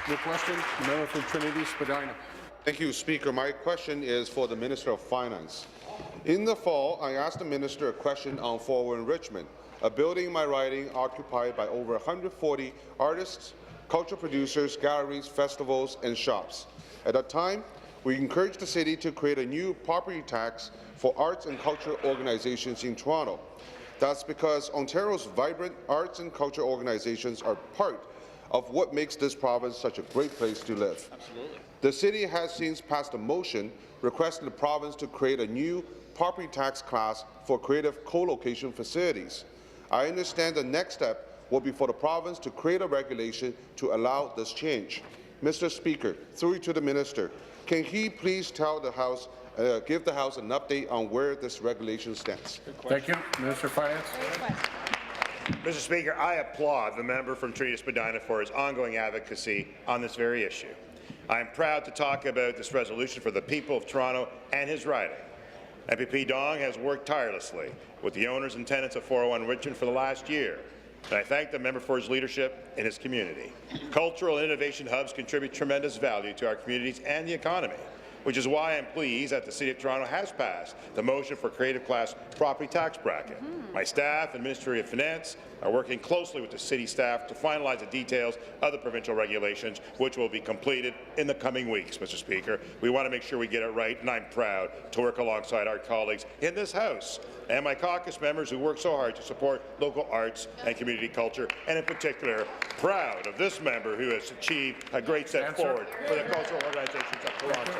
New question, the member for Trinity-Spadina. Thank you, Speaker. My question is for the Minister of Finance. In the fall, I asked the Minister a question on 401 Richmond, a building in my riding occupied by over 140 artists, cultural producers, galleries, festivals, and shops. At that time, we encouraged the city to create a new property tax for arts and cultural organizations in Toronto. That's because Ontario's vibrant arts and cultural organizations are part of what makes this province such a great place to live. Absolutely. The city has since passed a motion requesting the province to create a new property tax class for creative co-location facilities. I understand the next step will be for the province to create a regulation to allow this change. Mr. Speaker, through you to the Minister, can he please tell the House, give the House an update on where this regulation stands? Thank you. Minister of Finance. Mr. Speaker, I applaud the member from Trinity-Spadina for his ongoing advocacy on this very issue. I am proud to talk about this resolution for the people of Toronto and his riding. MPP Dong has worked tirelessly with the owners and tenants of 401 Richmond for the last year, and I thank the member for his leadership in his community. Cultural and innovation hubs contribute tremendous value to our communities and the economy, which is why I'm pleased that the City of Toronto has passed the motion for creative class property tax bracket. My staff and Ministry of Finance are working closely with the City staff to finalize the details of the provincial regulations, which will be completed in the coming weeks, Mr. Speaker. We want to make sure we get it right, and I'm proud to work alongside our colleagues in this House and my caucus members who work so hard to support local arts and community culture, and in particular, proud of this member who has achieved a great step forward for the cultural organizations of Toronto.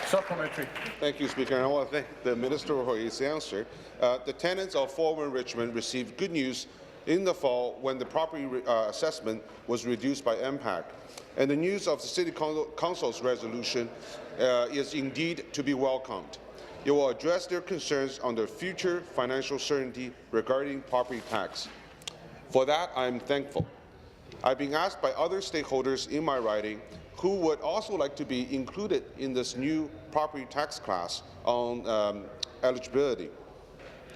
Supplementary. Thank you, Speaker. And I want to thank the Minister for his answer. The tenants of 401 Richmond received good news in the fall when the property assessment was reduced by MPAC. And the news of the City Council's resolution is indeed to be welcomed. It will address their concerns on their future financial certainty regarding property tax. For that, I am thankful. I've been asked by other stakeholders in my riding who would also like to be included in this new property tax class on eligibility.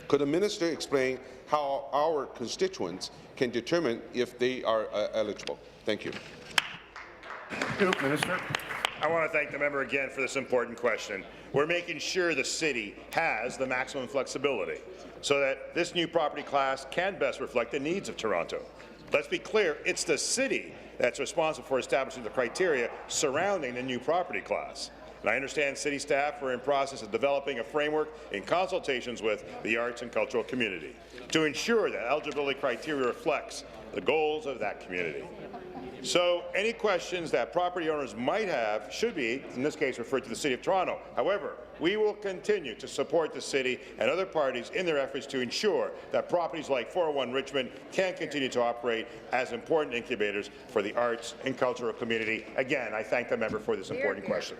Could the Minister explain how our constituents can determine if they are eligible? Thank you. Minister. I want to thank the member again for this important question. We're making sure the city has the maximum flexibility so that this new property class can best reflect the needs of Toronto. Let's be clear, it's the city that's responsible for establishing the criteria surrounding the new property class. And I understand city staff are in process of developing a framework in consultations with the arts and cultural community to ensure that eligibility criteria reflects the goals of that community. So any questions that property owners might have should be, in this case, referred to the City of Toronto. However, we will continue to support the City and other parties in their efforts to ensure that properties like 401 Richmond can continue to operate as important incubators for the arts and cultural community. Again, I thank the member for this important question.